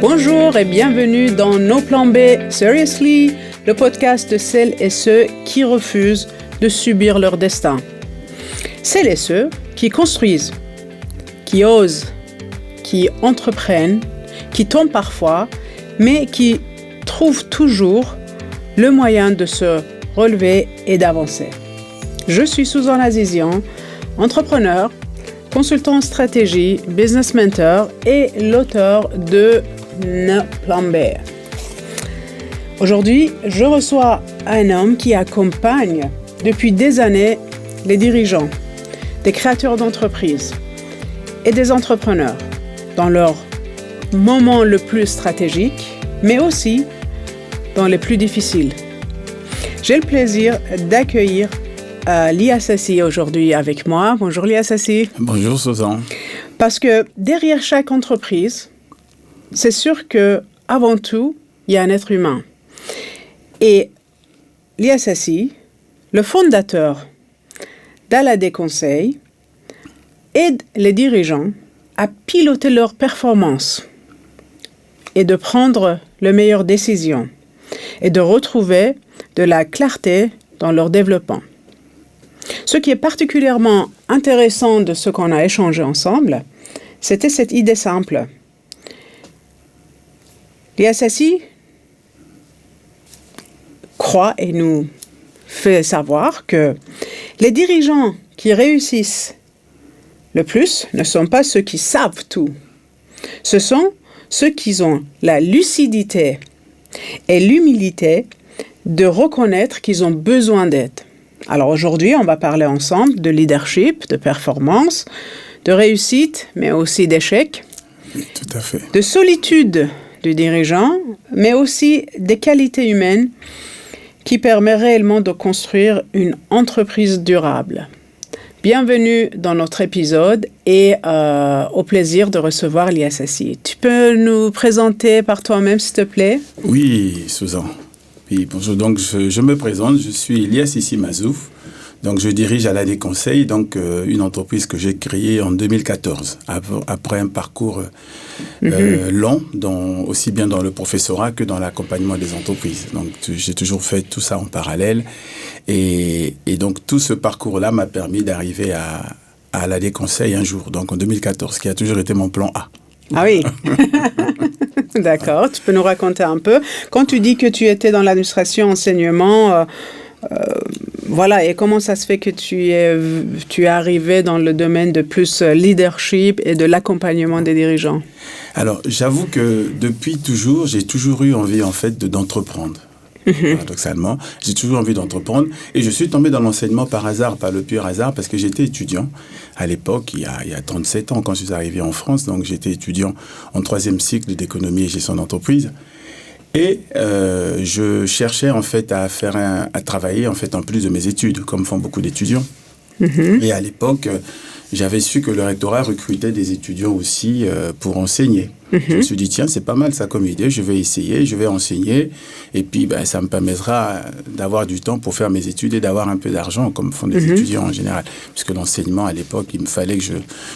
Bonjour et bienvenue dans No Plan B Seriously, le podcast de celles et ceux qui refusent de subir leur destin. Celles et ceux qui construisent, qui osent, qui entreprennent, qui tombent parfois, mais qui trouvent toujours le moyen de se relever et d'avancer. Je suis Suzanne Azizian, entrepreneur, consultant en stratégie, business mentor et l'auteur de No Plan B. Aujourd'hui, je reçois un homme qui accompagne depuis des années les dirigeants, des créateurs d'entreprises et des entrepreneurs dans leur moment le plus stratégique, mais aussi dans les plus difficiles. J'ai le plaisir d'accueillir Lia Sassi aujourd'hui avec moi. Bonjour Lia Sassi. Bonjour Suzanne. Parce que derrière chaque entreprise, c'est sûr que avant tout, il y a un être humain. Et Lia Sassi, le fondateur d'Alade Conseil, aide les dirigeants à piloter leurs performances et de prendre les meilleures décisions et de retrouver de la clarté dans leur développement. Ce qui est particulièrement intéressant de ce qu'on a échangé ensemble, c'était cette idée simple. Lia Sassi croit et nous fait savoir que les dirigeants qui réussissent le plus ne sont pas ceux qui savent tout. Ce sont ceux qui ont la lucidité et l'humilité de reconnaître qu'ils ont besoin d'aide. Alors aujourd'hui, on va parler ensemble de leadership, de performance, de réussite, mais aussi d'échec. Oui, tout à fait. De solitude du dirigeant, mais aussi des qualités humaines qui permettent réellement de construire une entreprise durable. Bienvenue dans notre épisode et au plaisir de recevoir Lia Sassi. Tu peux nous présenter par toi-même, s'il te plaît? Oui, Suzanne. Oui, bonjour. Donc, je me présente. Je suis Lia Sassi Mazouf. Donc, je dirige Alade Conseil, donc une entreprise que j'ai créée en 2014, après un parcours long, aussi bien dans le professorat que dans l'accompagnement des entreprises. Donc, j'ai toujours fait tout ça en parallèle. Et donc, tout ce parcours-là m'a permis d'arriver à Alade Conseil un jour, donc en 2014, qui a toujours été mon plan A. Ah oui. D'accord, tu peux nous raconter un peu. Quand tu dis que tu étais dans l'administration, enseignement, voilà, et comment ça se fait que tu es arrivé dans le domaine de plus leadership et de l'accompagnement des dirigeants? Alors, j'avoue que depuis toujours, j'ai toujours eu envie, en fait, d'entreprendre. Paradoxalement, j'ai toujours envie d'entreprendre et je suis tombé dans l'enseignement par hasard, par le pur hasard, parce que j'étais étudiant à l'époque, il y a 37 ans quand je suis arrivé en France, donc j'étais étudiant en 3e cycle d'économie et gestion d'entreprise et je cherchais en fait à travailler en fait en plus de mes études, comme font beaucoup d'étudiants. Et à l'époque, j'avais su que le rectorat recrutait des étudiants aussi pour enseigner. Je me suis dit, tiens, c'est pas mal ça comme idée, je vais essayer, je vais enseigner, et puis ça me permettra d'avoir du temps pour faire mes études et d'avoir un peu d'argent, comme font les étudiants en général. Puisque l'enseignement, à l'époque, il me fallait que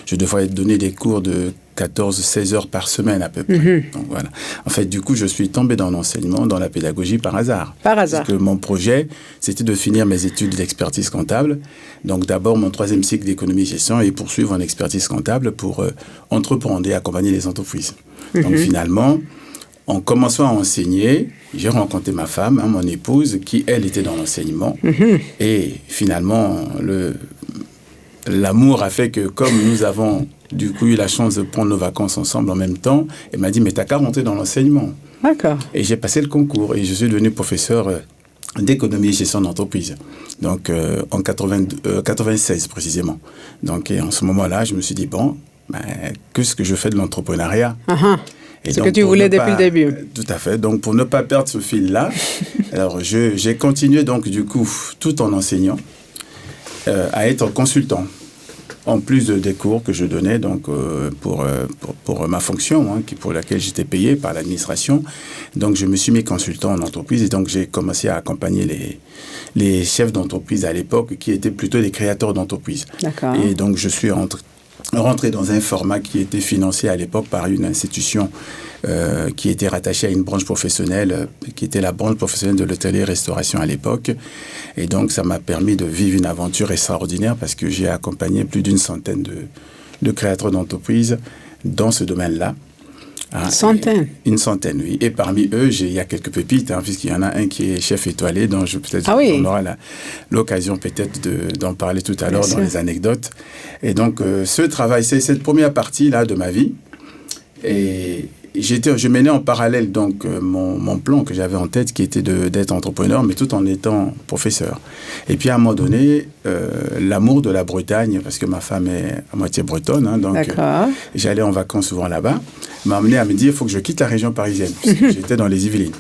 je devrais donner des cours de 14-16 heures par semaine à peu près. Donc voilà. En fait, du coup, je suis tombé dans l'enseignement, dans la pédagogie par hasard. Par hasard. Parce que mon projet, c'était de finir mes études d'expertise comptable. Donc d'abord, mon 3e cycle d'économie-gestion et poursuivre en expertise comptable pour entreprendre et accompagner les entreprises. Donc finalement, en commençant à enseigner, j'ai rencontré ma femme, mon épouse, qui, elle, était dans l'enseignement. Et finalement, l'amour a fait que, comme nous avons du coup eu la chance de prendre nos vacances ensemble en même temps, elle m'a dit, mais t'as qu'à rentrer dans l'enseignement. D'accord. Et j'ai passé le concours et je suis devenu professeur d'économie et gestion d'entreprise. Donc, en 96 précisément. Donc, et en ce moment-là, je me suis dit, bon, qu'est-ce que je fais de l'entrepreneuriat? C'est ce que tu voulais depuis le début. Tout à fait. Donc, pour ne pas perdre ce fil-là, alors j'ai continué donc du coup, tout en enseignant, à être consultant. En plus des cours que je donnais donc, pour ma fonction, pour laquelle j'étais payé par l'administration. Donc, je me suis mis consultant en entreprise et donc j'ai commencé à accompagner les chefs d'entreprise à l'époque qui étaient plutôt des créateurs d'entreprise. D'accord. Et donc, je suis rentrer dans un format qui était financé à l'époque par une institution qui était rattachée à une branche professionnelle, qui était la branche professionnelle de l'hôtellerie-restauration à l'époque. Et donc, ça m'a permis de vivre une aventure extraordinaire parce que j'ai accompagné plus d'une centaine de créateurs d'entreprises dans ce domaine-là. Centaine. Une centaine, oui. Et parmi eux, il y a quelques pépites, puisqu'il y en a un qui est chef étoilé, dont on aura l'occasion peut-être d'en parler tout à l'heure dans les anecdotes. Et donc, ce travail, c'est cette première partie-là de ma vie. Et je menais en parallèle donc mon plan que j'avais en tête, qui était d'être entrepreneur, mais tout en étant professeur. Et puis à un moment donné, l'amour de la Bretagne, parce que ma femme est à moitié bretonne, donc j'allais en vacances souvent là-bas, m'a amené à me dire il faut que je quitte la région parisienne, parce que j'étais dans les Yvelines.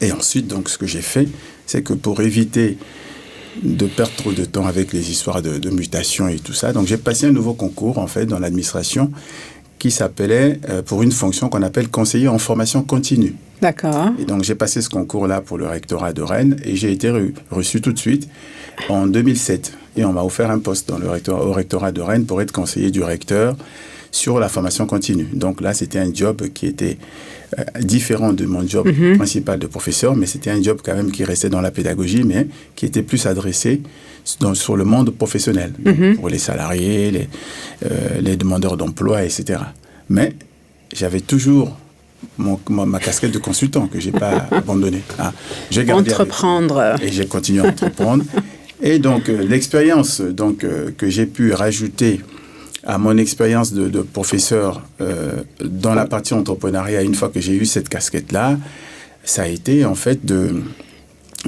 Et ensuite, donc, ce que j'ai fait, c'est que pour éviter de perdre trop de temps avec les histoires de mutation et tout ça, donc j'ai passé un nouveau concours en fait dans l'administration, qui s'appelait, pour une fonction qu'on appelle conseiller en formation continue. D'accord. Et donc, j'ai passé ce concours-là pour le rectorat de Rennes et j'ai été reçu tout de suite en 2007. Et on m'a offert un poste au rectorat de Rennes pour être conseiller du recteur sur la formation continue. Donc là, c'était un job qui était différent de mon job principal de professeur, mais c'était un job quand même qui restait dans la pédagogie, mais qui était plus adressé sur le monde professionnel, pour les salariés, les demandeurs d'emploi, etc. Mais j'avais toujours ma casquette de consultant que je n'ai pas abandonnée. J'ai gardé entreprendre. Et j'ai continué à entreprendre. Et donc, l'expérience que j'ai pu rajouter à mon expérience de professeur dans la partie entrepreneuriat, une fois que j'ai eu cette casquette-là, ça a été en fait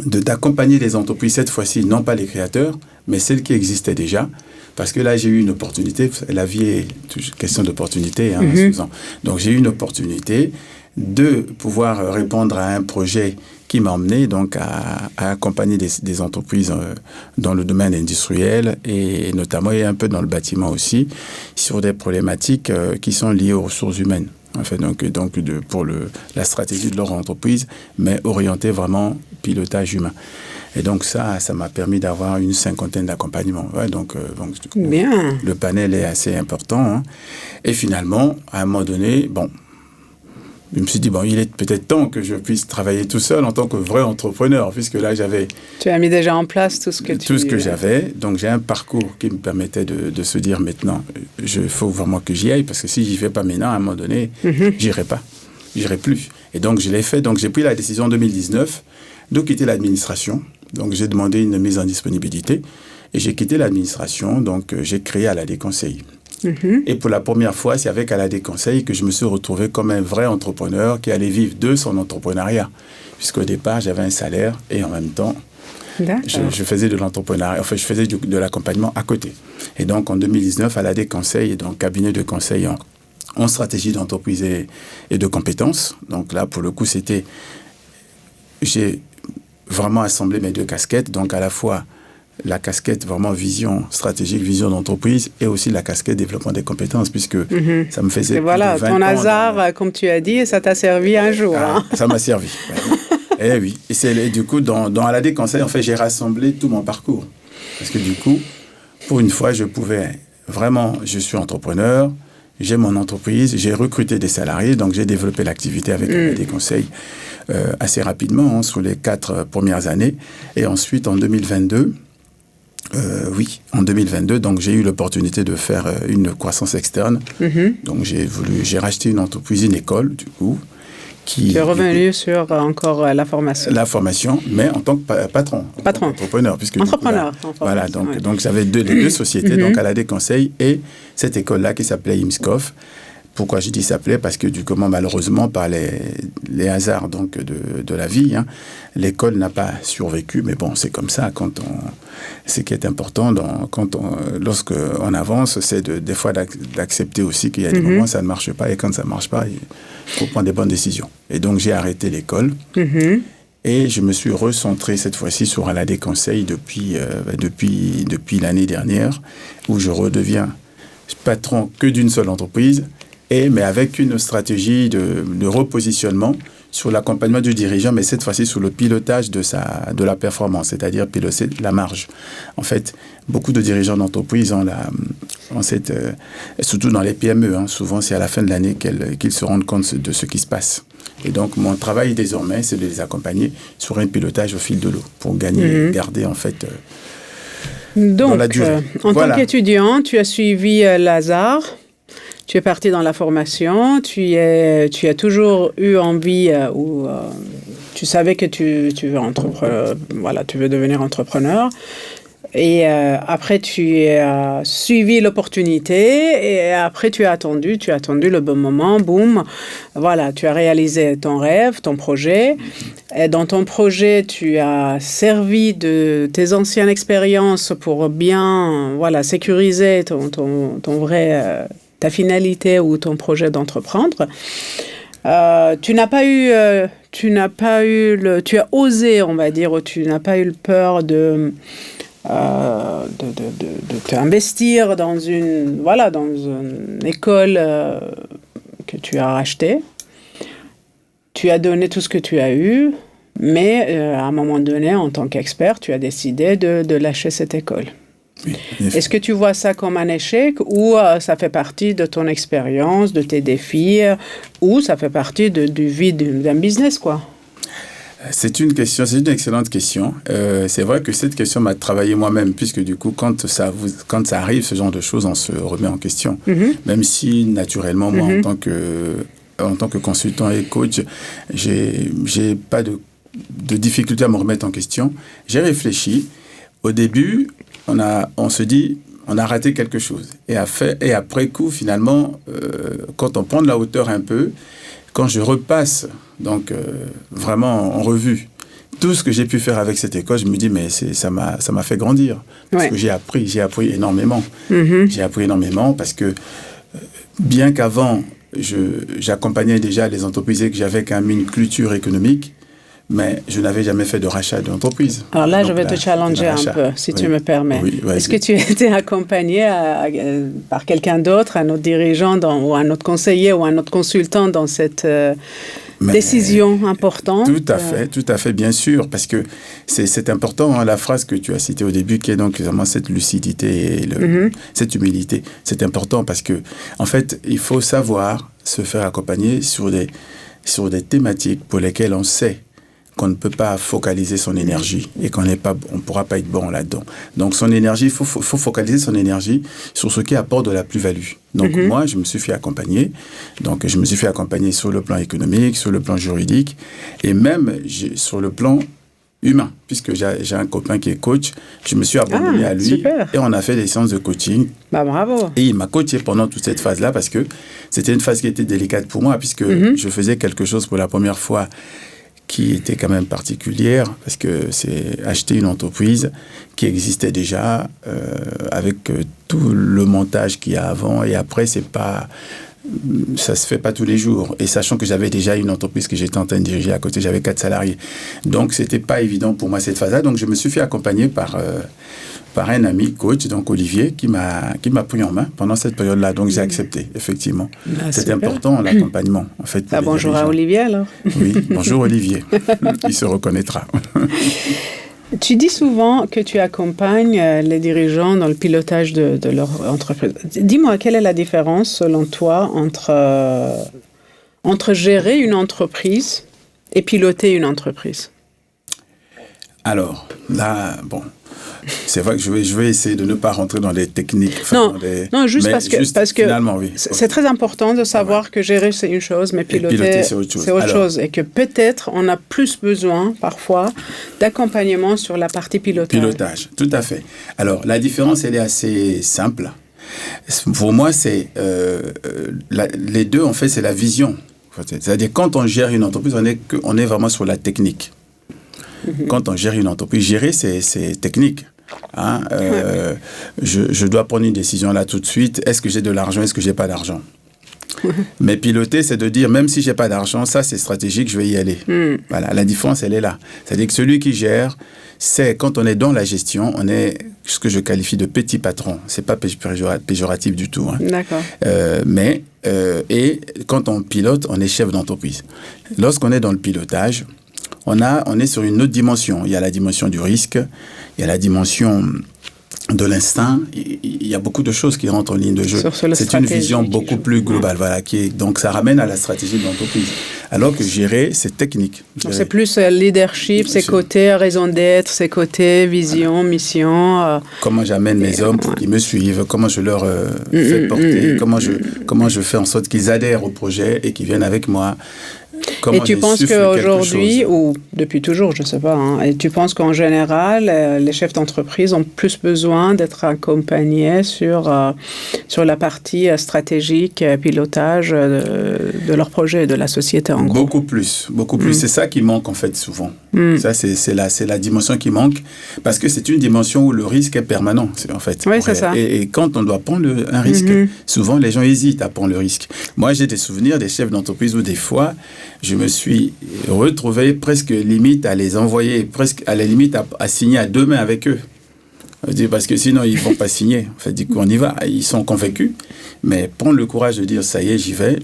d'accompagner les entreprises, cette fois-ci, non pas les créateurs, mais celles qui existaient déjà. Parce que là, j'ai eu une opportunité. La vie est toujours question d'opportunité. Donc, j'ai eu une opportunité de pouvoir répondre à un projet qui m'a emmené donc à accompagner des entreprises dans le domaine industriel et notamment et un peu dans le bâtiment aussi, sur des problématiques qui sont liées aux ressources humaines. En fait, pour la stratégie de leur entreprise, mais orientée vraiment pilotage humain. Et donc ça m'a permis d'avoir une cinquantaine d'accompagnements. Ouais, donc bien. Le panel est assez important. Et finalement, à un moment donné, je me suis dit, il est peut-être temps que je puisse travailler tout seul en tant que vrai entrepreneur, puisque là, j'avais... Tu as mis déjà en place tout ce que j'avais. Donc, j'ai un parcours qui me permettait de se dire maintenant, il faut vraiment que j'y aille, parce que si j'y vais pas maintenant, à un moment donné, j'irai pas. J'irai plus. Et donc, je l'ai fait. Donc, j'ai pris la décision en 2019 de quitter l'administration. Donc, j'ai demandé une mise en disponibilité et j'ai quitté l'administration. Donc, j'ai créé Aladé Conseil. Et pour la première fois, c'est avec Aladé Conseil que je me suis retrouvé comme un vrai entrepreneur qui allait vivre de son entrepreneuriat. Puisqu'au départ, j'avais un salaire et en même temps, je faisais de l'entrepreneuriat, enfin, je faisais de l'accompagnement à côté. Et donc, en 2019, Aladé Conseil, donc cabinet de conseil en stratégie d'entreprise et de compétences. Donc là, pour le coup, j'ai vraiment assemblé mes deux casquettes. Donc, à la fois la casquette vraiment vision stratégique, vision d'entreprise, et aussi la casquette développement des compétences, puisque ça me faisait plus de 20 ton hasard, comme tu as dit, ça t'a servi un jour. Ça m'a servi. Et oui. Et du coup, dans Aladé Conseil, en fait, j'ai rassemblé tout mon parcours. Parce que du coup, pour une fois, je suis entrepreneur, j'ai mon entreprise, j'ai recruté des salariés, donc j'ai développé l'activité avec Aladé Conseil assez rapidement, sur les 4 premières années. Et ensuite, en 2022, donc j'ai eu l'opportunité de faire une croissance externe. Donc j'ai racheté une entreprise, une école, du coup. Tu es revenu sur encore la formation. La formation, mais en tant que patron. Entrepreneur. Puisque entrepreneur. Voilà, donc j'avais les deux sociétés, donc Aladé Conseil et cette école-là qui s'appelait IMSCOF. Pourquoi je dis s'appelait? Parce que du comment malheureusement par les hasards donc de la vie, l'école n'a pas survécu. Mais bon, c'est comme ça. Ce qui est important lorsque on avance, c'est des fois d'accepter aussi qu'il y a des moments où ça ne marche pas, et quand ça ne marche pas, il faut prendre des bonnes décisions. Et donc j'ai arrêté l'école. Et je me suis recentré cette fois-ci sur Aladé Conseil depuis l'année dernière, où je redeviens patron que d'une seule entreprise, mais avec une stratégie de repositionnement sur l'accompagnement du dirigeant, mais cette fois-ci sur le pilotage de la performance, c'est-à-dire piloter la marge. En fait, beaucoup de dirigeants d'entreprise ont surtout dans les PME, hein, souvent c'est à la fin de l'année qu'ils se rendent compte de ce qui se passe. Et donc mon travail désormais, c'est de les accompagner sur un pilotage au fil de l'eau pour gagner et garder en fait donc, dans la durée. En tant qu'étudiant, tu as suivi Lazare. Tu es parti dans la formation, tu as toujours eu envie tu savais que tu veux devenir entrepreneur. Et après, tu as suivi l'opportunité et après, tu as attendu le bon moment, boum. Voilà, tu as réalisé ton rêve, ton projet. Et dans ton projet, tu as servi de tes anciennes expériences pour bien sécuriser ton vrai... ta finalité ou ton projet d'entreprendre. Tu as osé, on va dire, tu n'as pas eu peur de t'investir dans une école que tu as rachetée. Tu as donné tout ce que tu as eu, mais à un moment donné, en tant qu'expert, tu as décidé de lâcher cette école. Oui, est-ce que tu vois ça comme un échec ou ça fait partie de ton expérience, de tes défis, ou ça fait partie du vide d'un business, quoi? C'est une excellente question. C'est vrai que cette question m'a travaillé moi-même, puisque du coup, quand ça arrive, ce genre de choses, on se remet en question. Même si, naturellement, moi, en tant que consultant et coach, j'ai pas de difficulté à me remettre en question. J'ai réfléchi. Au début, on se dit, on a raté quelque chose. Et après coup, finalement, quand on prend de la hauteur un peu, quand je repasse, donc vraiment en revue, tout ce que j'ai pu faire avec cette école, je me dis, mais ça m'a fait grandir. Parce que j'ai appris énormément. J'ai appris énormément parce que bien qu'avant, j'accompagnais déjà les entreprises et que j'avais quand même une culture économique, mais je n'avais jamais fait de rachat d'entreprise. Alors là, je vais te challenger un peu, si tu me permets. Oui, est-ce que tu as été accompagné par quelqu'un d'autre, un autre dirigeant ou un autre conseiller ou un autre consultant dans cette décision importante? Tout à fait, bien sûr, parce que c'est important, hein, la phrase que tu as citée au début, qui est donc vraiment cette lucidité et cette humilité. C'est important parce que, en fait, il faut savoir se faire accompagner sur des thématiques pour lesquelles on sait qu'on ne peut pas focaliser son énergie et qu'on ne pourra pas être bon là-dedans. Donc, son énergie, il faut focaliser son énergie sur ce qui apporte de la plus-value. Donc, moi, je me suis fait accompagner. Donc, je me suis fait accompagner sur le plan économique, sur le plan juridique et même sur le plan humain, puisque j'ai un copain qui est coach. Je me suis abandonné à lui super. Et on a fait des séances de coaching. Bah, bravo. Et il m'a coaché pendant toute cette phase-là parce que c'était une phase qui était délicate pour moi puisque je faisais quelque chose pour la première fois qui était quand même particulière, parce que c'est acheter une entreprise qui existait déjà, avec tout le montage qu'il y a avant, et après, ça se fait pas tous les jours. Et sachant que j'avais déjà une entreprise que j'étais en train de diriger à côté, j'avais 4 salariés. Donc, c'était pas évident pour moi cette phase-là. Donc, je me suis fait accompagner par un ami coach, donc Olivier, qui m'a pris en main pendant cette période-là. Donc, j'ai accepté, effectivement. C'était important, l'accompagnement, en fait. Bonjour à Olivier, alors. Oui, bonjour Olivier. Il se reconnaîtra. Tu dis souvent que tu accompagnes les dirigeants dans le pilotage de leur entreprise. Dis-moi, quelle est la différence, selon toi, entre gérer une entreprise et piloter une entreprise? Alors, là, bon... C'est vrai que je vais essayer de ne pas rentrer dans les techniques. Non, juste parce que finalement, oui. C'est très important de savoir que gérer, c'est une chose, mais piloter c'est autre chose. Et que peut-être on a plus besoin, parfois, d'accompagnement sur la partie pilotage. Pilotage, tout à fait. Alors, la différence, elle est assez simple. Pour moi, c'est les deux, en fait, c'est la vision. C'est-à-dire, quand on gère une entreprise, on est vraiment sur la technique. Quand on gère une entreprise, gérer, c'est technique. Hein, je dois prendre une décision là tout de suite. Est-ce que j'ai de l'argent? Est-ce que j'ai pas d'argent? Mais piloter, c'est de dire, même si j'ai pas d'argent, ça c'est stratégique, je vais y aller. Voilà, la différence, elle est là. C'est-à-dire que celui qui gère, c'est quand on est dans la gestion, on est ce que je qualifie de petit patron. C'est pas péjoratif du tout. Hein. D'accord. Et quand on pilote, on est chef d'entreprise. Lorsqu'on est dans le pilotage, on est sur une autre dimension. Il y a la dimension du risque, il y a la dimension de l'instinct, il y a beaucoup de choses qui rentrent en ligne de jeu. C'est une vision beaucoup plus globale, voilà, donc ça ramène à la stratégie de l'entreprise. Alors que gérer, c'est technique. C'est plus leadership, c'est côté raison d'être, c'est côté vision, mission. Comment j'amène mes hommes pour qu'ils me suivent, comment je leur fais porter, comment je fais en sorte qu'ils adhèrent au projet et qu'ils viennent avec moi. Et tu penses qu'aujourd'hui, ou depuis toujours, je ne sais pas, et tu penses qu'en général, les chefs d'entreprise ont plus besoin d'être accompagnés sur la partie stratégique, pilotage de leur projet, de la société en gros? Beaucoup plus. C'est ça qui manque en fait souvent. Ça, c'est la dimension qui manque, parce que c'est une dimension où le risque est permanent, en fait. Oui, c'est ça. Et quand on doit prendre un risque, souvent les gens hésitent à prendre le risque. Moi, j'ai des souvenirs des chefs d'entreprise où des fois, je me suis retrouvé presque limite à les envoyer, presque à la limite à signer à deux mains avec eux. Parce que sinon, ils ne vont pas signer. En fait, du coup, on y va. Ils sont convaincus. Mais prendre le courage de dire, ça y est, j'y vais.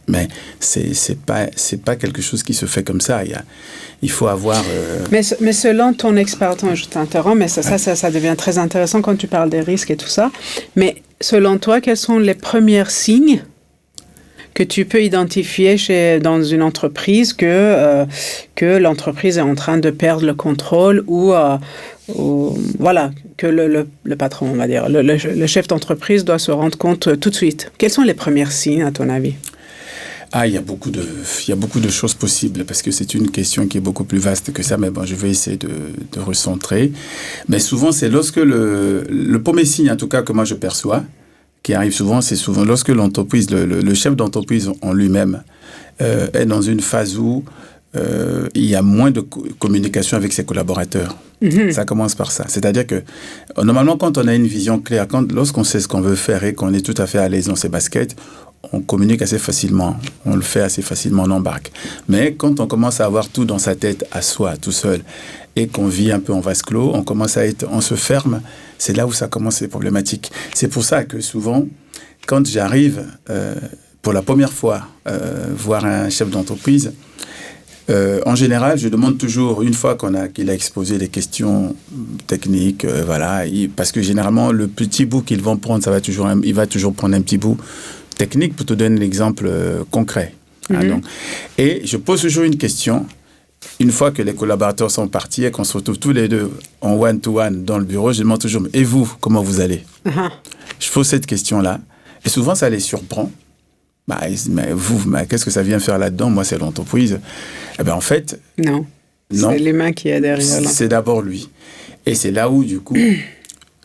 Mais c'est pas quelque chose qui se fait comme ça. Il faut avoir... Mais selon ton expérience, je t'interromps, mais ça devient très intéressant quand tu parles des risques et tout ça. Mais selon toi, quels sont les premiers signes que tu peux identifier dans une entreprise que l'entreprise est en train de perdre le contrôle ou voilà, que le patron, on va dire, le chef d'entreprise doit se rendre compte tout de suite. Quels sont les premiers signes, à ton avis? Il y a beaucoup de choses possibles, parce que c'est une question qui est beaucoup plus vaste que ça, mais bon, je vais essayer de recentrer. Mais souvent, c'est lorsque le premier signe, en tout cas, que moi je perçois, qui arrive souvent, c'est souvent lorsque l'entreprise, le chef d'entreprise en lui-même est dans une phase où il y a moins de communication avec ses collaborateurs. Ça commence par ça. C'est-à-dire que, normalement, quand on a une vision claire, lorsqu'on sait ce qu'on veut faire et qu'on est tout à fait à l'aise dans ses baskets, on communique assez facilement, on le fait assez facilement, on embarque. Mais quand on commence à avoir tout dans sa tête, à soi, tout seul, et qu'on vit un peu en vase clos, on se ferme, c'est là où ça commence les problématiques. C'est pour ça que souvent, quand j'arrive pour la première fois voir un chef d'entreprise, en général, je demande toujours, une fois qu'il a exposé des questions techniques, parce que généralement, le petit bout qu'ils vont prendre, il va toujours prendre un petit bout technique pour te donner l'exemple concret. Donc, et je pose toujours une question. Une fois que les collaborateurs sont partis et qu'on se retrouve tous les deux en one-to-one dans le bureau, je demande toujours, et vous, comment vous allez? Je pose cette question-là. Et souvent, ça les surprend. Mais qu'est-ce que ça vient faire là-dedans? Moi, c'est l'entreprise. Eh bien, en fait... Non. C'est l'humain qui est derrière là. C'est d'abord lui. Et c'est là où, du coup,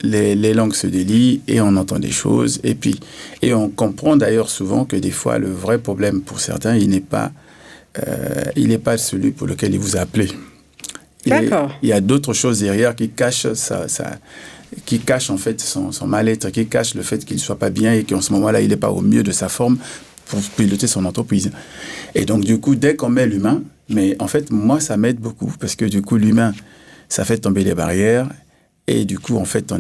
les langues se délient et on entend des choses. Et on comprend d'ailleurs souvent que des fois, le vrai problème pour certains, il n'est pas celui pour lequel il vous a appelé. D'accord. Il y a d'autres choses derrière qui cachent qui cache en fait son mal-être, qui cache le fait qu'il ne soit pas bien et qu'en ce moment-là, il n'est pas au mieux de sa forme pour piloter son entreprise. Et donc, du coup, dès qu'on met l'humain, mais en fait, moi, ça m'aide beaucoup parce que du coup, l'humain, ça fait tomber les barrières et du coup, en fait,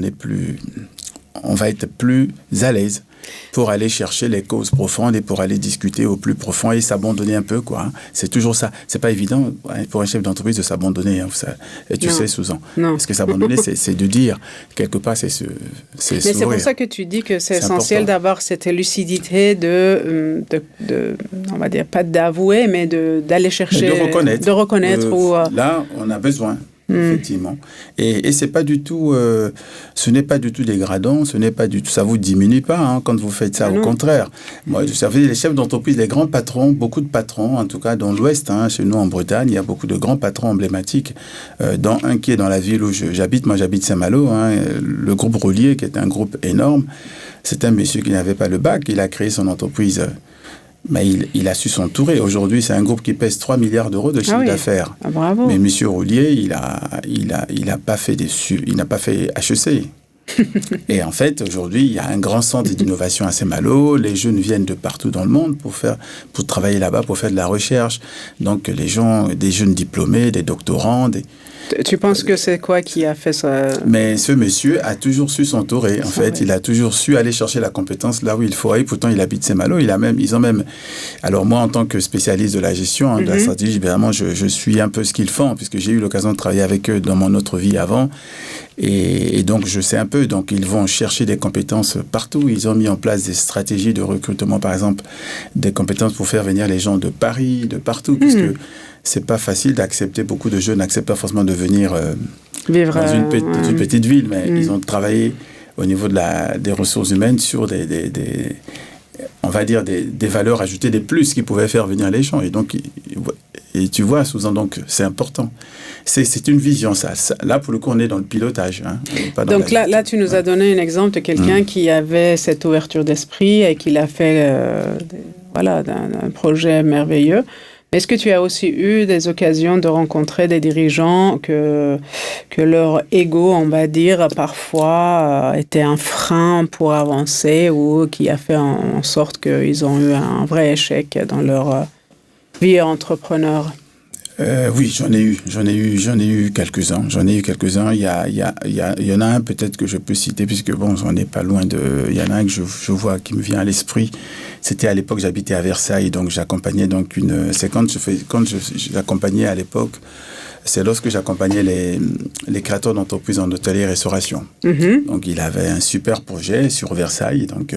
on va être plus à l'aise pour aller chercher les causes profondes et pour aller discuter au plus profond et s'abandonner un peu, quoi. C'est toujours ça. C'est pas évident pour un chef d'entreprise de s'abandonner, et tu sais, Susan. Non. Parce que s'abandonner, c'est de dire, quelque part, c'est Mais c'est pour ça que tu dis que c'est essentiel d'avoir cette lucidité on va dire, pas d'avouer, mais d'aller chercher... De reconnaître. ou... Là, on a besoin. Effectivement. Et c'est pas du tout, ce n'est pas du tout dégradant, ça vous diminue pas quand vous faites ça. Au contraire. Moi, vous savez, les chefs d'entreprise, les grands patrons, beaucoup de patrons, en tout cas dans l'Ouest, chez nous en Bretagne, il y a beaucoup de grands patrons emblématiques. Un qui est dans la ville où j'habite, moi j'habite Saint-Malo, le groupe Roulier, qui est un groupe énorme. C'est un monsieur qui n'avait pas le bac, il a créé son entreprise. Mais il a su s'entourer. Aujourd'hui, c'est un groupe qui pèse 3 milliards d'euros de chiffre d'affaires. Bravo. Mais M. Roulier, il n'a pas fait HEC. Et en fait, aujourd'hui, il y a un grand centre d'innovation à Saint-Malo. Les jeunes viennent de partout dans le monde pour travailler là-bas, pour faire de la recherche. Donc, des jeunes diplômés, des doctorants, Tu penses que c'est quoi qui a fait ça? Mais ce monsieur a toujours su s'entourer. En fait, il a toujours su aller chercher la compétence là où il faut aller. Pourtant, il habite Saint-Malo. Ils ont même... Alors moi, en tant que spécialiste de la gestion, de la stratégie, évidemment, je suis un peu ce qu'ils font, puisque j'ai eu l'occasion de travailler avec eux dans mon autre vie avant. Et donc, je sais un peu. Donc, ils vont chercher des compétences partout. Ils ont mis en place des stratégies de recrutement, par exemple, des compétences pour faire venir les gens de Paris, de partout, puisque c'est pas facile d'accepter. Beaucoup de jeunes n'acceptent pas forcément de venir vivre dans une petite ville, mais ils ont travaillé au niveau des ressources humaines sur on va dire des valeurs ajoutées, des plus qui pouvaient faire venir les gens. Et donc, et tu vois, Susan, donc c'est important. C'est une vision, ça. Là, pour le coup, on est dans le pilotage. Hein, pas dans donc là, tu nous as donné un exemple de quelqu'un qui avait cette ouverture d'esprit et qui l'a fait d'un projet merveilleux. Est-ce que tu as aussi eu des occasions de rencontrer des dirigeants que leur ego, on va dire, parfois était un frein pour avancer ou qui a fait en sorte qu'ils ont eu un vrai échec dans leur vie entrepreneur? Oui, j'en ai eu quelques-uns. Il y en a un peut-être que je peux citer, puisque bon, on n'est pas loin il y en a un que je vois qui me vient à l'esprit. C'était à l'époque, j'habitais à Versailles, donc j'accompagnais donc j'accompagnais à l'époque, c'est lorsque j'accompagnais les créateurs d'entreprises en hôtellerie-restauration. Donc, il avait un super projet sur Versailles. Donc,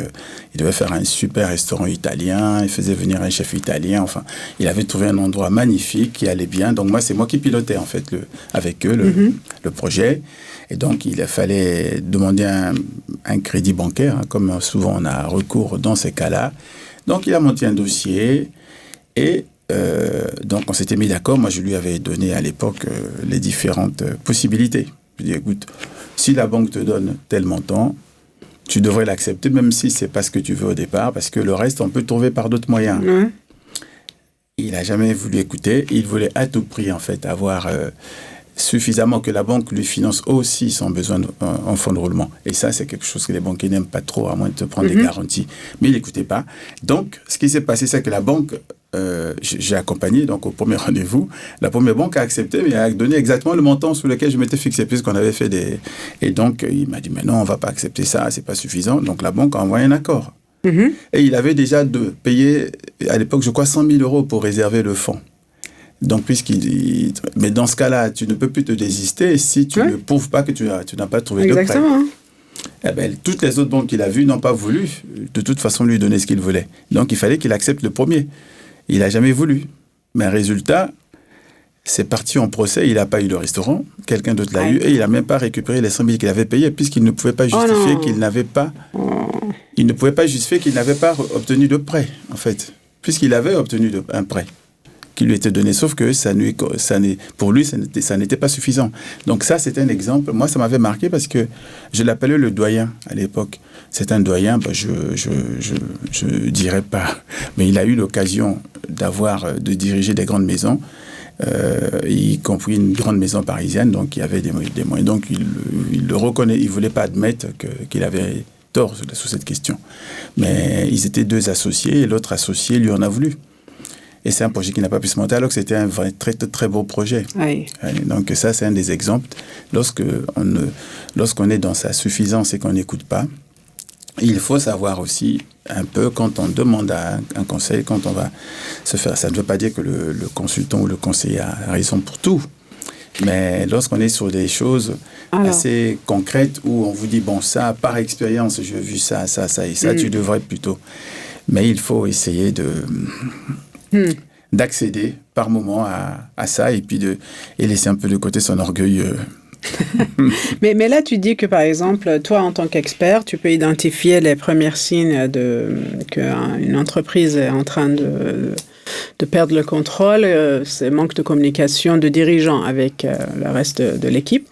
il devait faire un super restaurant italien. Il faisait venir un chef italien. Enfin, il avait trouvé un endroit magnifique qui allait bien. Donc, c'est moi qui pilotais, en fait, avec eux, le projet. Et donc, il fallait demander un crédit bancaire, hein, comme souvent on a recours dans ces cas-là. Donc, il a monté un dossier et donc, on s'était mis d'accord. Moi, je lui avais donné à l'époque les différentes possibilités. Je lui ai dit, écoute, si la banque te donne tel montant, tu devrais l'accepter, même si c'est pas ce que tu veux au départ, parce que le reste, on peut trouver par d'autres moyens. Il n'a jamais voulu écouter. Il voulait à tout prix, en fait, avoir suffisamment que la banque lui finance aussi son besoin en fonds de roulement. Et ça, c'est quelque chose que les banquiers n'aiment pas trop, à moins de te prendre des garanties. Mais il n'écoutait pas. Donc, ce qui s'est passé, c'est que la banque... j'ai accompagné donc au premier rendez-vous. La première banque a accepté, mais a donné exactement le montant sur lequel je m'étais fixé, puisqu'on avait fait des... Et donc, il m'a dit, mais non, on ne va pas accepter ça, c'est pas suffisant. Donc, la banque a envoyé un accord. Et il avait déjà payé, à l'époque, je crois, 100 000 euros pour réserver le fonds. Donc, mais dans ce cas-là, tu ne peux plus te désister si tu ne prouves pas que tu n'as pas trouvé de prêt. Exactement. Eh ben, toutes les autres banques qu'il a vues n'ont pas voulu, de toute façon, lui donner ce qu'il voulait. Donc, il fallait qu'il accepte le premier. Il n'a jamais voulu. Mais résultat, c'est parti en procès. Il n'a pas eu le restaurant. Quelqu'un d'autre l'a eu. Et il n'a même pas récupéré les 100 000 qu'il avait payés, puisqu'il ne pouvait pas justifier qu'il n'avait pas... Il ne pouvait pas justifier qu'il n'avait pas obtenu de prêt, en fait. Puisqu'il avait obtenu un prêt qui lui était donné. Sauf que pour lui, ça n'était pas suffisant. Donc ça, c'est un exemple. Moi, ça m'avait marqué parce que je l'appelais le doyen à l'époque. C'est un doyen, je dirais pas. Mais il a eu l'occasion de diriger des grandes maisons, y compris une grande maison parisienne, donc il y avait des moyens. Donc il le reconnaît, il voulait pas admettre qu'il avait tort sur cette question. Mais ils étaient deux associés et l'autre associé lui en a voulu. Et c'est un projet qui n'a pas pu se monter alors que c'était un vrai, très, très, très beau projet. Oui. Donc ça, c'est un des exemples. Lorsqu'on est dans sa suffisance et qu'on n'écoute pas, il faut savoir aussi un peu quand on demande un conseil, quand on va se faire... Ça ne veut pas dire que le consultant ou le conseiller a raison pour tout. Mais lorsqu'on est sur des choses assez concrètes où on vous dit, bon, ça, par expérience, j'ai vu ça, ça, ça et ça, tu devrais plutôt... Mais il faut essayer d'accéder par moment à ça et puis et laisser un peu de côté son orgueil. mais là, tu dis que, par exemple, toi, en tant qu'expert, tu peux identifier les premiers signes qu'une entreprise est en train de perdre le contrôle, c'est manque de communication de dirigeants avec le reste de l'équipe.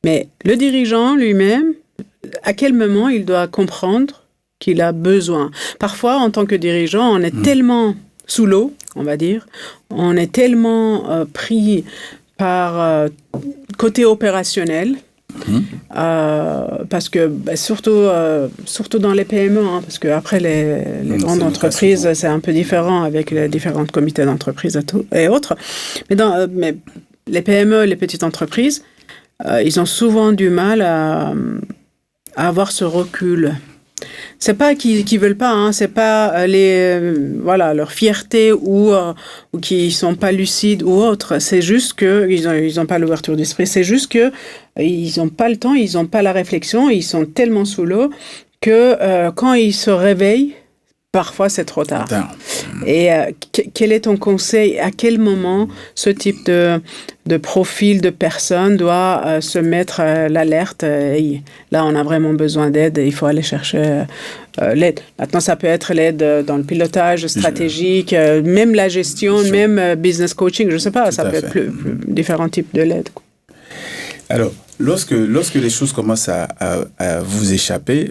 Mais le dirigeant lui-même, à quel moment il doit comprendre qu'il a besoin? Parfois, en tant que dirigeant, on est tellement sous l'eau, on va dire. On est tellement pris par côté opérationnel, parce que surtout dans les PME, parce qu'après les grandes entreprises, c'est un peu différent avec les différents comités d'entreprise et autres. Mais les PME, les petites entreprises, ils ont souvent du mal à avoir ce recul C'est pas qu'ils veulent pas, hein, c'est pas leur fierté ou qu'ils sont pas lucides ou autre. C'est juste que ils ont pas l'ouverture d'esprit. C'est juste que ils ont pas le temps, ils ont pas la réflexion, ils sont tellement sous l'eau que quand ils se réveillent, parfois c'est trop tard. Et quel est ton conseil? À quel moment ce type de profil de personne doit se mettre l'alerte? Là, on a vraiment besoin d'aide. Il faut aller chercher l'aide. Maintenant, ça peut être l'aide dans le pilotage stratégique, même la gestion, même business coaching. Je ne sais pas, ça peut être plus différents types de l'aide. Alors, lorsque les choses commencent à vous échapper,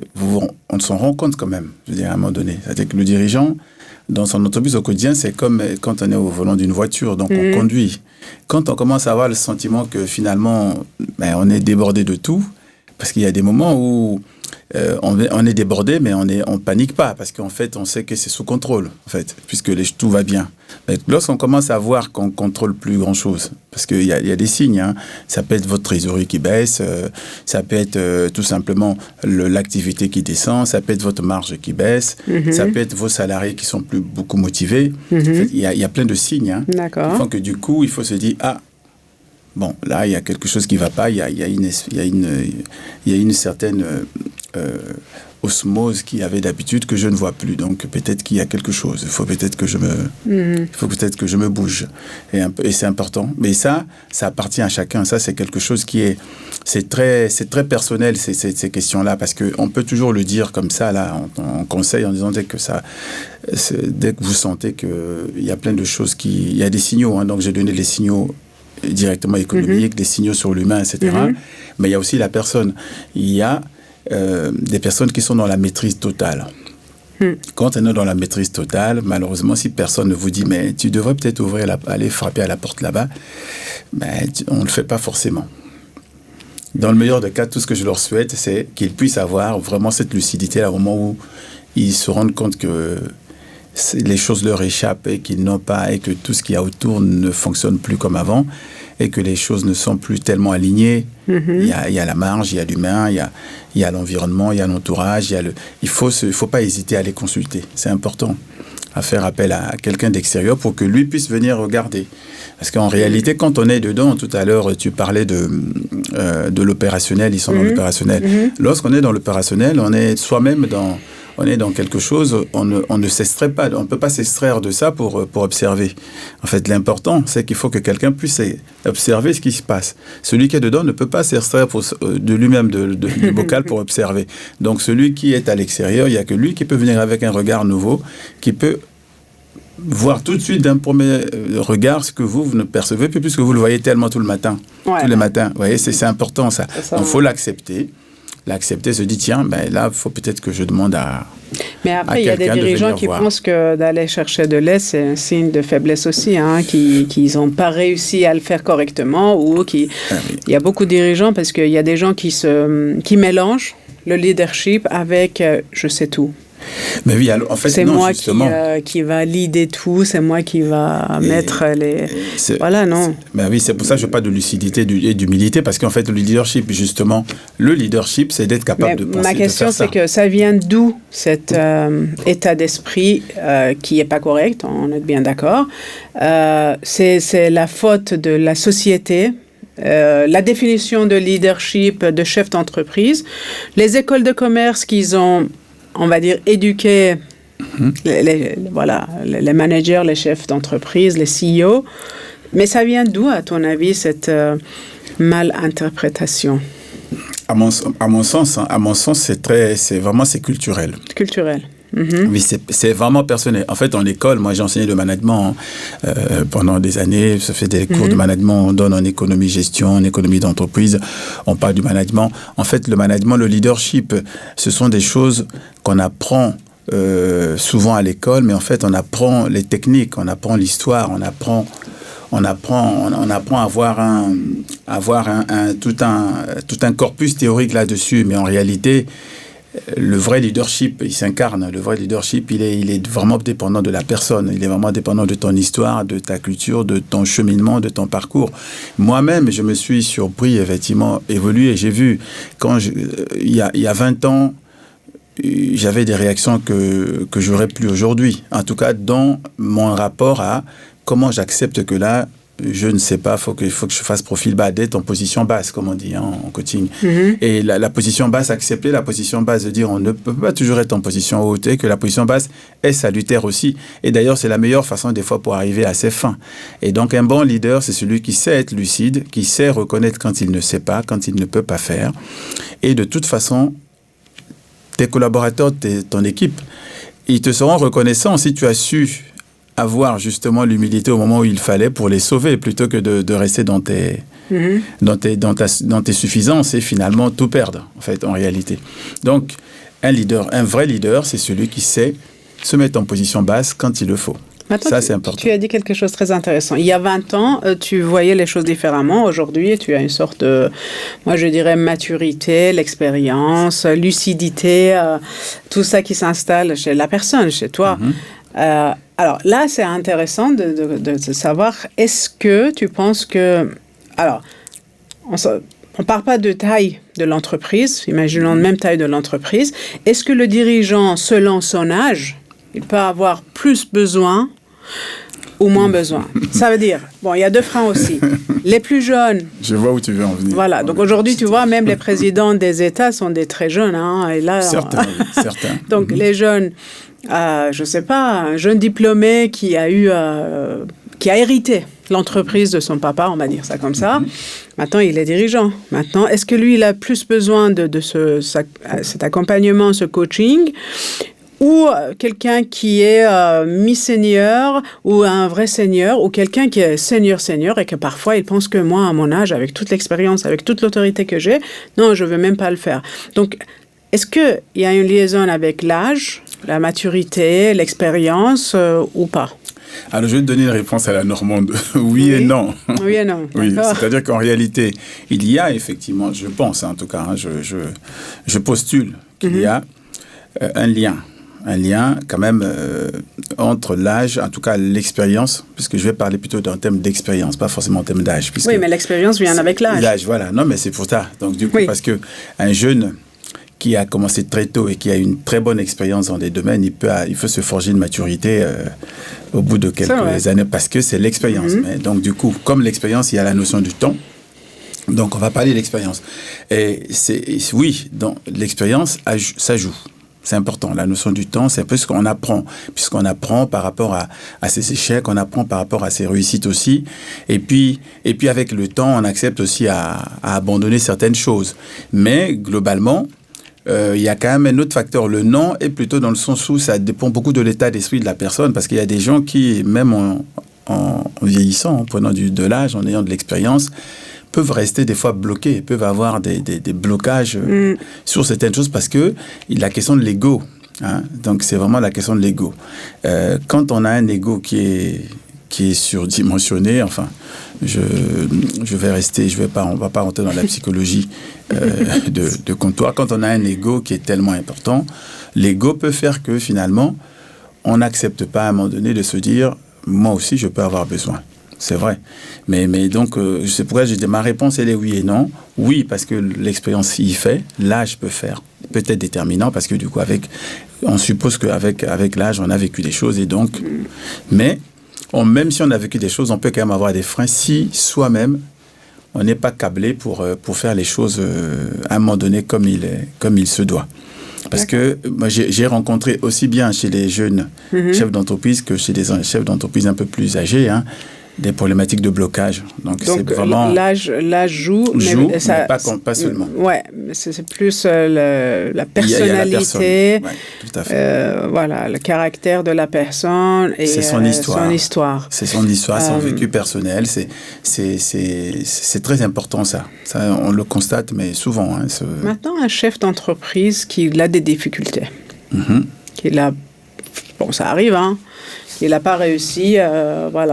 on s'en rend compte quand même, je veux dire, à un moment donné. C'est-à-dire que le dirigeant, dans son entreprise au quotidien, c'est comme quand on est au volant d'une voiture, donc on conduit. Quand on commence à avoir le sentiment que finalement, on est débordé de tout, parce qu'il y a des moments où on est débordé, mais on panique pas, parce qu'en fait, on sait que c'est sous contrôle, en fait, puisque tout va bien. Mais lorsqu'on commence à voir qu'on contrôle plus grand-chose, parce qu'il y a des signes, hein, ça peut être votre trésorerie qui baisse, ça peut être tout simplement l'activité qui descend, ça peut être votre marge qui baisse, ça peut être vos salariés qui sont plus beaucoup motivés. En fait, il y a plein de signes, hein, qui font que du coup, il faut se dire, bon, là, il y a quelque chose qui ne va pas, il y a une certaine osmose qu'il y avait d'habitude que je ne vois plus. Donc, peut-être qu'il y a quelque chose. Il faut peut-être que je me bouge. Et c'est important. Mais ça appartient à chacun. Ça, c'est quelque chose c'est très personnel, ces questions-là, parce qu'on peut toujours le dire comme ça, là, en conseil, en disant dès que vous sentez qu'il y a plein de choses il y a des signaux, hein, donc j'ai donné les signaux directement économiques, des signaux sur l'humain, etc. Mais il y a aussi la personne. Il y a des personnes qui sont dans la maîtrise totale. Quand on est dans la maîtrise totale, malheureusement, si personne ne vous dit « mais tu devrais peut-être aller frapper à la porte là-bas », on ne le fait pas forcément. Dans le meilleur des cas, tout ce que je leur souhaite, c'est qu'ils puissent avoir vraiment cette lucidité au moment où ils se rendent compte que les choses leur échappent et qu'ils n'ont pas, et que tout ce qu'il y a autour ne fonctionne plus comme avant, et que les choses ne sont plus tellement alignées. Il y a la marge, il y a l'humain, il y a l'environnement, il y a l'entourage. Il faut pas hésiter à les consulter. C'est important, à faire appel à quelqu'un d'extérieur pour que lui puisse venir regarder. Parce qu'en réalité, quand on est dedans, tout à l'heure, tu parlais de l'opérationnel, ils sont dans l'opérationnel. Lorsqu'on est dans l'opérationnel, on est soi-même on est dans quelque chose, on ne s'extrait pas, on ne peut pas s'extraire de ça pour observer. En fait, l'important, c'est qu'il faut que quelqu'un puisse observer ce qui se passe. Celui qui est dedans ne peut pas s'extraire de lui-même du bocal pour observer. Donc, celui qui est à l'extérieur, il n'y a que lui qui peut venir avec un regard nouveau, qui peut voir tout de suite d'un premier regard ce que vous ne percevez plus, puisque vous le voyez tellement tous les matins. Vous voyez, c'est important ça. Donc, il faut l'accepter. L'accepter, se dit, tiens, là, il faut peut-être que je demande à Mais après, il y a des dirigeants qui pensent que d'aller chercher de l'aide, c'est un signe de faiblesse aussi, hein, qu'ils n'ont pas réussi à le faire correctement. Il y a beaucoup de dirigeants, parce qu'il y a des gens qui mélangent le leadership avec je sais tout. Mais oui, alors, en fait, c'est moi qui va leader tout, c'est moi qui va mettre les... Voilà, non. Ben oui, c'est pour ça que je parle de lucidité et d'humilité, parce qu'en fait, le leadership, c'est d'être capable de penser, ma question, c'est que ça vient d'où cet état d'esprit qui n'est pas correct, on est bien d'accord. C'est la faute de la société. La définition de leadership, de chef d'entreprise, les écoles de commerce qu'ils ont, on va dire, éduquer les managers, les chefs d'entreprise, les CEO. Mais ça vient d'où, à ton avis, cette malinterprétation? À mon sens, c'est culturel. Culturel. Mais c'est vraiment personnel. En fait, en école, moi, j'ai enseigné le management pendant des années. Ça fait des cours de management. On donne en économie gestion, en économie d'entreprise. On parle du management. En fait, le management, le leadership, ce sont des choses qu'on apprend souvent à l'école, mais en fait, on apprend les techniques, on apprend l'histoire, on apprend à avoir tout un corpus théorique là-dessus. Mais en réalité, le vrai leadership, il s'incarne. Le vrai leadership, il est vraiment dépendant de la personne. Il est vraiment dépendant de ton histoire, de ta culture, de ton cheminement, de ton parcours. Moi-même, je me suis surpris, effectivement, évoluer. J'ai vu, il y a 20 ans, j'avais des réactions que j'aurais plus aujourd'hui. En tout cas, dans mon rapport à comment j'accepte que là, je ne sais pas, il faut que je fasse profil bas, d'être en position basse, comme on dit en coaching. Et la position basse, accepter la position basse, de dire on ne peut pas toujours être en position haute, et que la position basse est salutaire aussi. Et d'ailleurs, c'est la meilleure façon des fois pour arriver à ses fins. Et donc, un bon leader, c'est celui qui sait être lucide, qui sait reconnaître quand il ne sait pas, quand il ne peut pas faire. Et de toute façon, tes collaborateurs, ton équipe, ils te seront reconnaissants si tu as su avoir justement l'humilité au moment où il fallait pour les sauver, plutôt que de rester dans tes suffisances et finalement tout perdre, en fait, en réalité. Donc, un vrai leader, c'est celui qui sait se mettre en position basse quand il le faut. Maintenant, ça, c'est important. Tu as dit quelque chose de très intéressant. Il y a 20 ans, tu voyais les choses différemment. Aujourd'hui, tu as une sorte de, moi je dirais, maturité, l'expérience, lucidité, tout ça qui s'installe chez la personne, chez toi. Alors là, c'est intéressant de savoir, est-ce que tu penses que... Alors, on ne parle pas de taille de l'entreprise, imaginons la même taille de l'entreprise. Est-ce que le dirigeant, selon son âge, il peut avoir plus besoin ou moins besoin? Ça veut dire, bon, il y a deux freins aussi. Les plus jeunes... Je vois où tu veux en venir. Voilà, donc aujourd'hui, tu vois, même les présidents des États sont des très jeunes. Hein, et là, certains. Donc les jeunes... je ne sais pas, un jeune diplômé qui a hérité l'entreprise de son papa, on va dire ça comme ça. Maintenant, il est dirigeant. Maintenant, est-ce que lui, il a plus besoin de cet accompagnement, ce coaching, ou quelqu'un qui est mi-senior ou un vrai senior, ou quelqu'un qui est senior et que parfois il pense que moi, à mon âge, avec toute l'expérience, avec toute l'autorité que j'ai, non, je ne veux même pas le faire. Donc, est-ce qu'il y a une liaison avec l'âge, la maturité, l'expérience ou pas? Alors, je vais te donner une réponse à la normande. Oui et non. Oui et non. Oui, c'est-à-dire qu'en réalité, il y a effectivement, je pense en tout cas, je postule qu'il y a un lien quand même entre l'âge, en tout cas l'expérience, puisque je vais parler plutôt d'un thème d'expérience, pas forcément en thème d'âge. Oui, mais l'expérience vient avec l'âge. L'âge, voilà. Non, mais c'est pour ça. Donc, du coup, parce qu'un jeune qui a commencé très tôt et qui a une très bonne expérience dans des domaines, il faut se forger une maturité au bout de quelques années, parce que c'est l'expérience. Mais donc, du coup, comme l'expérience, il y a la notion du temps. Donc, on va parler de l'expérience. Et oui, dans l'expérience, ça joue. C'est important. La notion du temps, c'est un peu ce qu'on apprend, puisqu'on apprend par rapport à ses échecs, on apprend par rapport à ses réussites aussi. Et puis avec le temps, on accepte aussi à abandonner certaines choses. Mais globalement, il y a quand même un autre facteur. Le non est plutôt dans le sens où ça dépend beaucoup de l'état d'esprit de la personne, parce qu'il y a des gens qui, même en vieillissant, en prenant de l'âge, en ayant de l'expérience, peuvent rester des fois bloqués, peuvent avoir des blocages sur certaines choses, parce que la question de l'ego, hein, donc c'est vraiment la question de l'ego. Quand on a un ego qui est surdimensionné, enfin, je vais rester, on va pas rentrer dans la psychologie de comptoir. Quand on a un ego qui est tellement important, l'ego peut faire que finalement, on n'accepte pas à un moment donné de se dire, moi aussi, je peux avoir besoin. C'est vrai. Mais donc, c'est pourquoi j'ai dit, ma réponse, elle est oui et non. Oui, parce que l'expérience y fait. L'âge peut être déterminant, parce que du coup, on suppose qu'avec l'âge, on a vécu des choses. Et donc, mais même si on a vécu des choses, on peut quand même avoir des freins si soi-même, on n'est pas câblé pour faire les choses à un moment donné comme il se doit. Parce que moi, j'ai rencontré aussi bien chez les jeunes chefs d'entreprise que chez des chefs d'entreprise un peu plus âgés, des problématiques de blocage. Donc c'est vraiment... l'âge joue, mais pas seulement. Ouais, c'est plus la personnalité, tout à fait. voilà, le caractère de la personne et c'est son histoire. C'est son histoire, son vécu personnel. C'est très important ça. On le constate, mais souvent. Maintenant, un chef d'entreprise qui a des difficultés, bon, ça arrive, qu'il n'a pas réussi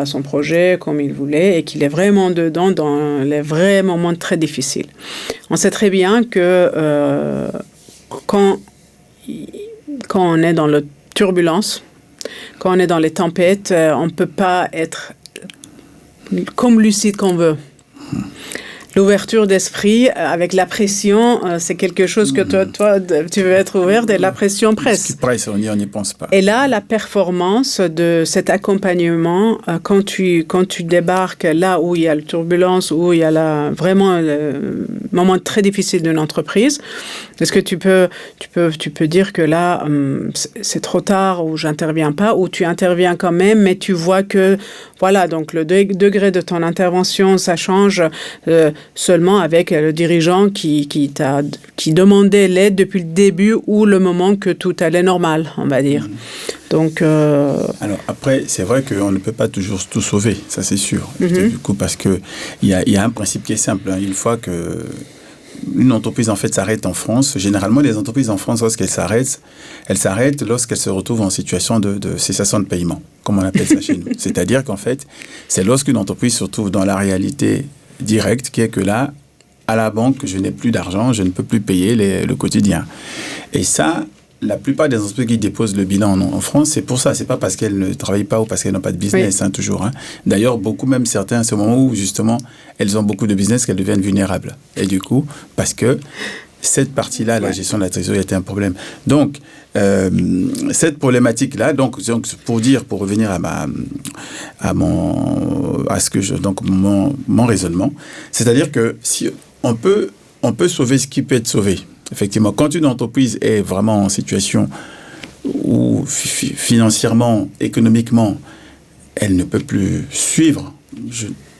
son projet comme il voulait et qu'il est vraiment dedans dans les vrais moments très difficiles. On sait très bien que quand on est dans la turbulence, quand on est dans les tempêtes, on ne peut pas être comme lucide qu'on veut. L'ouverture d'esprit avec la pression, c'est quelque chose que toi, tu veux être ouverte et la pression presse. Ce qui presse, on n'y pense pas. Et là, la performance de cet accompagnement, quand tu débarques là où il y a la turbulence, où il y a vraiment le moment très difficile d'une entreprise, est-ce que tu peux dire que là, c'est trop tard ou j'interviens pas, ou tu interviens quand même, mais tu vois que, voilà, donc le degré de ton intervention, ça change seulement avec le dirigeant qui demandait l'aide depuis le début ou le moment que tout allait normal, on va dire. Donc, alors après, c'est vrai qu'on ne peut pas toujours tout sauver, ça c'est sûr. Du coup, parce que il y a un principe qui est simple. Hein. Une fois que une entreprise en fait s'arrête en France, généralement les entreprises en France, lorsqu'elles s'arrêtent, elles s'arrêtent lorsqu'elles se retrouvent en situation de cessation de paiement, comme on appelle ça chez nous. C'est-à-dire qu'en fait, c'est lorsqu'une entreprise se retrouve dans la réalité directe, qui est que là, à la banque, je n'ai plus d'argent, je ne peux plus payer le quotidien. Et ça, la plupart des entreprises qui déposent le bilan en France, c'est pour ça. C'est pas parce qu'elles ne travaillent pas ou parce qu'elles n'ont pas de business, oui. Toujours. Hein. D'ailleurs, beaucoup, même certains, à ce moment où, justement, elles ont beaucoup de business, qu'elles deviennent vulnérables. Et du coup, parce que cette partie-là, la gestion de la trésorerie était un problème. Donc, cette problématique-là, donc pour revenir mon raisonnement, c'est-à-dire que si on peut sauver ce qui peut être sauvé. Effectivement, quand une entreprise est vraiment en situation où financièrement, économiquement, elle ne peut plus suivre,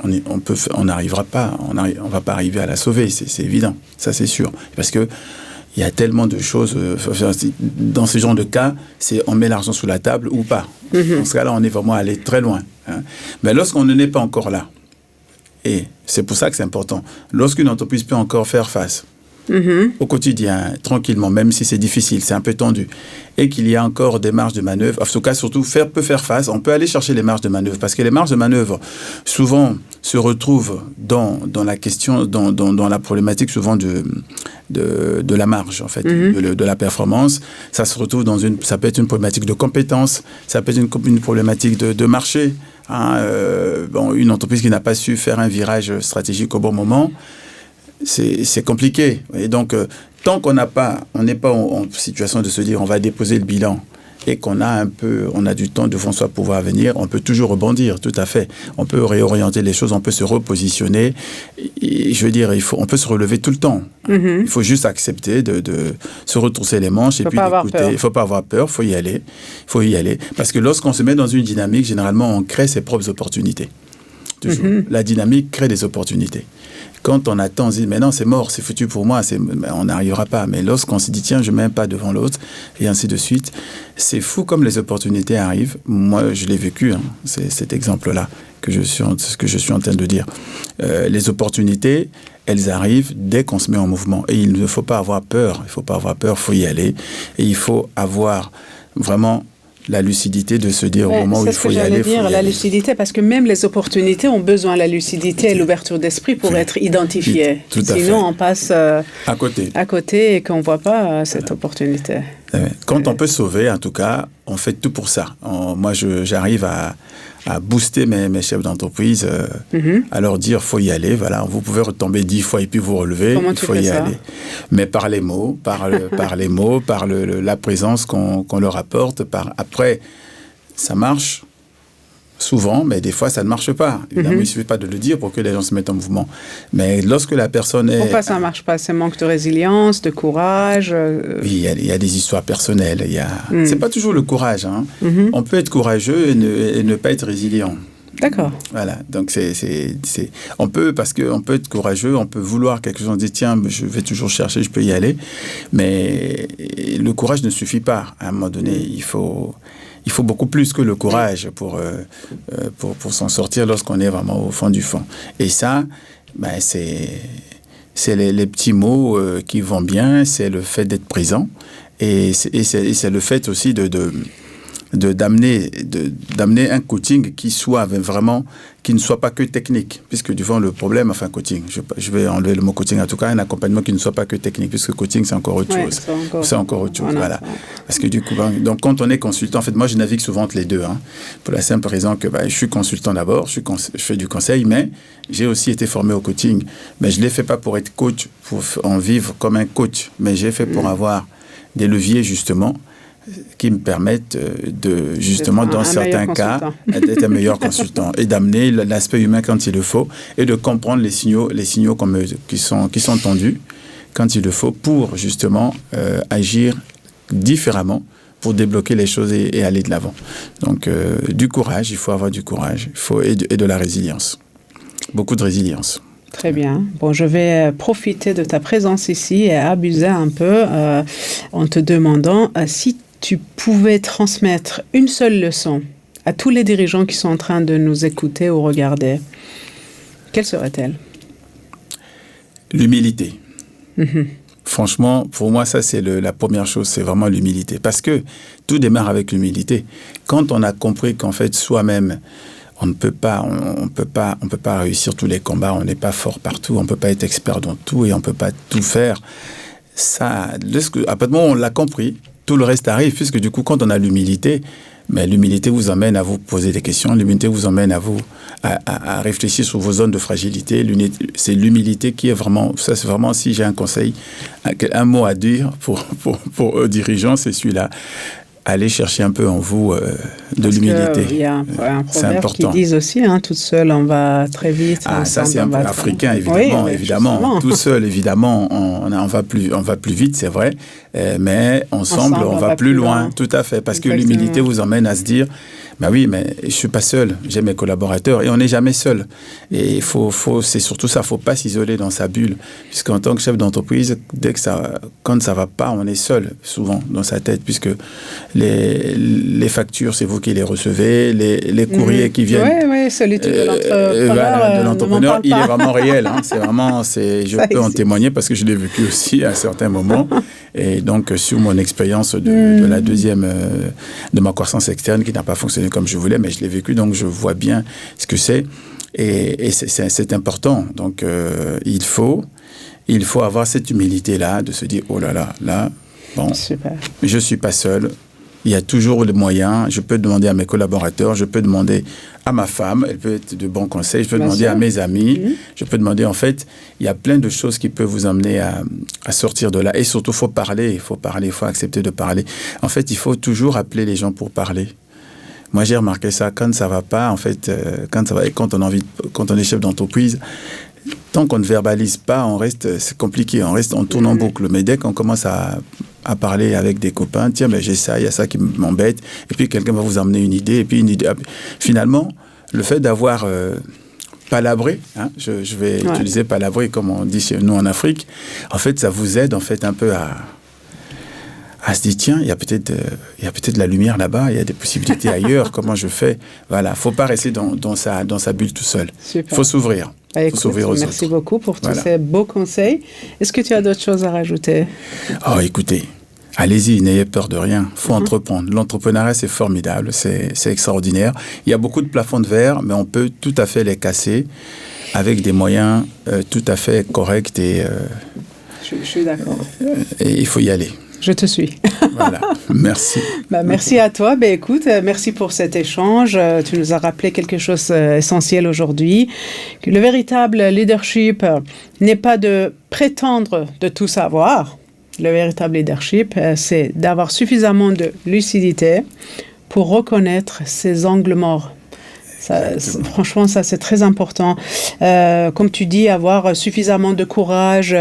on n'arrivera pas, on va pas arriver à la sauver, c'est évident, ça c'est sûr. Parce que il y a tellement de choses, dans ce genre de cas, c'est on met l'argent sous la table ou pas. Dans ce cas-là, on est vraiment allé très loin. Hein. Mais lorsqu'on ne n'est pas encore là, et c'est pour ça que c'est important, lorsqu'une entreprise peut encore faire face, au quotidien, tranquillement, même si c'est difficile, c'est un peu tendu, et qu'il y a encore des marges de manœuvre, en tout cas, surtout, peut faire face, on peut aller chercher les marges de manœuvre, parce que les marges de manœuvre, souvent, se retrouvent dans la question, dans la problématique, souvent, de la marge, en fait, de la performance. Ça se retrouve ça peut être une problématique de compétence, ça peut être une problématique de marché. Hein, une entreprise qui n'a pas su faire un virage stratégique au bon moment, c'est compliqué. Et donc, tant qu'on n'est pas en situation de se dire on va déposer le bilan et qu'on a du temps devant soi pour pouvoir venir, on peut toujours rebondir, tout à fait. On peut réorienter les choses, on peut se repositionner. Et, je veux dire, on peut se relever tout le temps. Il faut juste accepter de se retrousser les manches et puis d'écouter. Il ne faut pas avoir peur, il faut y aller. Parce que lorsqu'on se met dans une dynamique, généralement, on crée ses propres opportunités. Toujours. La dynamique crée des opportunités. Quand on attend, on se dit, mais non, c'est mort, c'est foutu pour moi, on n'arrivera pas. Mais lorsqu'on se dit, tiens, je ne mets pas devant l'autre, et ainsi de suite, c'est fou comme les opportunités arrivent. Moi, je l'ai vécu, hein, c'est cet exemple-là ce que je suis en train de dire. Les opportunités, elles arrivent dès qu'on se met en mouvement. Et il ne faut pas avoir peur, il faut y aller. Et il faut avoir vraiment la lucidité de se dire au moment où il faut y aller. La lucidité, parce que même les opportunités ont besoin de la lucidité et l'ouverture d'esprit pour être identifiées. Sinon, on passe à côté et qu'on ne voit pas cette opportunité. Quand on peut sauver, en tout cas, on fait tout pour ça. Moi, j'arrive à booster mes chefs d'entreprise, à leur dire faut y aller, voilà, vous pouvez retomber 10 fois et puis vous relever, il faut y aller. Mais par les mots, par la présence qu'on leur apporte, après, ça marche souvent, mais des fois ça ne marche pas. Évidemment, il ne suffit pas de le dire pour que les gens se mettent en mouvement. Mais lorsque la personne est... Pourquoi ça ne marche pas? C'est manque de résilience, de courage Oui, il y a des histoires personnelles. C'est pas toujours le courage. Hein. On peut être courageux et ne pas être résilient. D'accord. Voilà, donc on peut être courageux, on peut vouloir quelque chose, on dit tiens, je vais toujours chercher, je peux y aller, mais le courage ne suffit pas. À un moment donné, il faut beaucoup plus que le courage pour s'en sortir lorsqu'on est vraiment au fond du fond. Et ça, c'est les petits mots qui vont bien, c'est le fait d'être présent, et c'est le fait aussi d'amener un coaching qui ne soit pas que technique, puisque du fond le problème, enfin coaching, je vais enlever le mot coaching, en tout cas un accompagnement qui ne soit pas que technique, puisque coaching c'est encore autre chose. C'est encore autre chose, voilà. Parce que du coup, donc quand on est consultant, en fait moi je navigue souvent entre les deux, pour la simple raison que je suis consultant d'abord, je fais du conseil, mais j'ai aussi été formé au coaching, mais je ne l'ai fait pas pour être coach, pour en vivre comme un coach, mais j'ai fait pour avoir des leviers justement qui me permettent justement, dans certains cas, d'être un meilleur consultant et d'amener l'aspect humain quand il le faut et de comprendre les signaux qui sont tendus quand il le faut pour justement agir différemment pour débloquer les choses et aller de l'avant. Donc, du courage, il faut avoir du courage, et de la résilience. Beaucoup de résilience. Très bien. Bon, je vais profiter de ta présence ici et abuser un peu en te demandant si tu pouvais transmettre une seule leçon à tous les dirigeants qui sont en train de nous écouter ou regarder. Quelle serait-elle? L'humilité. Franchement, pour moi, ça, c'est la première chose, c'est vraiment l'humilité. Parce que tout démarre avec l'humilité. Quand on a compris qu'en fait, soi-même, on ne peut pas réussir tous les combats, on n'est pas fort partout, on ne peut pas être expert dans tout et on ne peut pas tout faire. Ça, à partir du moment où on l'a compris, tout le reste arrive, puisque du coup, quand on a l'humilité, mais l'humilité vous emmène à vous poser des questions, l'humilité vous emmène à réfléchir sur vos zones de fragilité. C'est l'humilité qui est vraiment, ça c'est vraiment, si j'ai un conseil, un mot à dire pour aux dirigeants, c'est celui-là. Allez chercher un peu en vous de l'humilité. Il y a un proverbe qui dit aussi, toute seule on va très vite. Ça c'est un peu africain, évidemment. Oui, évidemment. Tout seul, évidemment, on va plus vite, c'est vrai, mais ensemble on va plus loin. Tout à fait, parce que l'humilité vous emmène à se dire, oui, mais je suis pas seul, j'ai mes collaborateurs et on n'est jamais seul. Et c'est surtout ça, faut pas s'isoler dans sa bulle, puisqu'en tant que chef d'entreprise, quand ça va pas, on est seul souvent dans sa tête, puisque les factures, c'est vous qui les recevez, les courriers qui viennent. Oui, solitude de l'entrepreneur. De l'entrepreneur, il est vraiment réel. Je peux en témoigner parce que je l'ai vécu aussi à un certain moment. Et donc, sur mon expérience de la deuxième, de ma croissance externe qui n'a pas fonctionné comme je voulais, mais je l'ai vécu, donc je vois bien ce que c'est. Et c'est important. Donc, il faut avoir cette humilité-là, de se dire, oh là, bon, super. Je ne suis pas seul. Il y a toujours les moyens. Je peux demander à mes collaborateurs, je peux demander à ma femme, elle peut être de bons conseils, je peux demander à mes amis, je peux demander, en fait, il y a plein de choses qui peuvent vous amener à sortir de là. Et surtout, il faut accepter de parler. En fait, il faut toujours appeler les gens pour parler. Moi, j'ai remarqué ça, quand ça va pas, en fait, quand on est chef d'entreprise, tant qu'on ne verbalise pas, c'est compliqué, on tourne en boucle. Mais dès qu'on commence à parler avec des copains, tiens, j'ai ça, il y a ça qui m'embête, et puis quelqu'un va vous emmener une idée, et puis une idée. Finalement, le fait d'avoir palabré, je vais utiliser palabré comme on dit chez nous en Afrique, en fait, ça vous aide en fait un peu à se dire, tiens, il y a peut-être de la lumière là-bas, il y a des possibilités ailleurs, comment je fais? Voilà, faut pas rester dans sa bulle tout seul. Il faut s'ouvrir. Merci beaucoup pour tous ces beaux conseils. Est-ce que tu as d'autres choses à rajouter? Écoutez, allez-y, n'ayez peur de rien. Il faut entreprendre. L'entrepreneuriat, c'est formidable, c'est extraordinaire. Il y a beaucoup de plafonds de verre, mais on peut tout à fait les casser avec des moyens tout à fait corrects. Je suis d'accord. Et il faut y aller. Je te suis. Voilà, merci. Merci à toi. Écoute, merci pour cet échange. Tu nous as rappelé quelque chose d'essentiel aujourd'hui, que le véritable leadership n'est pas de prétendre de tout savoir. Le véritable leadership, c'est d'avoir suffisamment de lucidité pour reconnaître ses angles morts. Franchement, ça, c'est très important. Comme tu dis, avoir suffisamment de courage,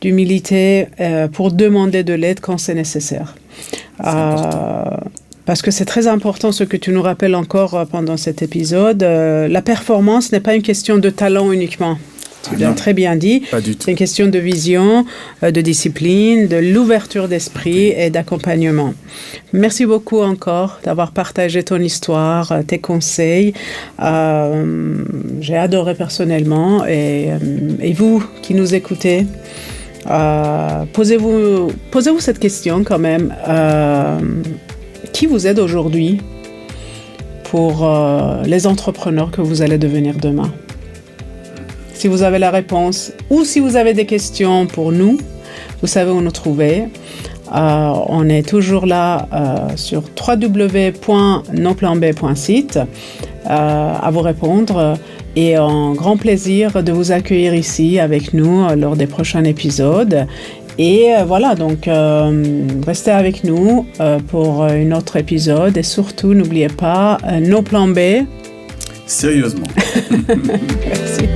d'humilité pour demander de l'aide quand c'est nécessaire. Parce que c'est très important ce que tu nous rappelles encore pendant cet épisode. La performance n'est pas une question de talent uniquement. Tu l'as très bien dit. Pas du tout. C'est une question de vision, de discipline, de l'ouverture d'esprit et d'accompagnement. Merci beaucoup encore d'avoir partagé ton histoire, tes conseils. J'ai adoré personnellement. Et vous qui nous écoutez, posez-vous cette question quand même. qui vous aide aujourd'hui pour les entrepreneurs que vous allez devenir demain? Si vous avez la réponse ou si vous avez des questions pour nous, vous savez où nous trouver. On est toujours là sur www.nosplanb.site à vous répondre et un grand plaisir de vous accueillir ici avec nous lors des prochains épisodes. Et voilà, donc restez avec nous pour un autre épisode et surtout n'oubliez pas nos plans B. Sérieusement. Merci.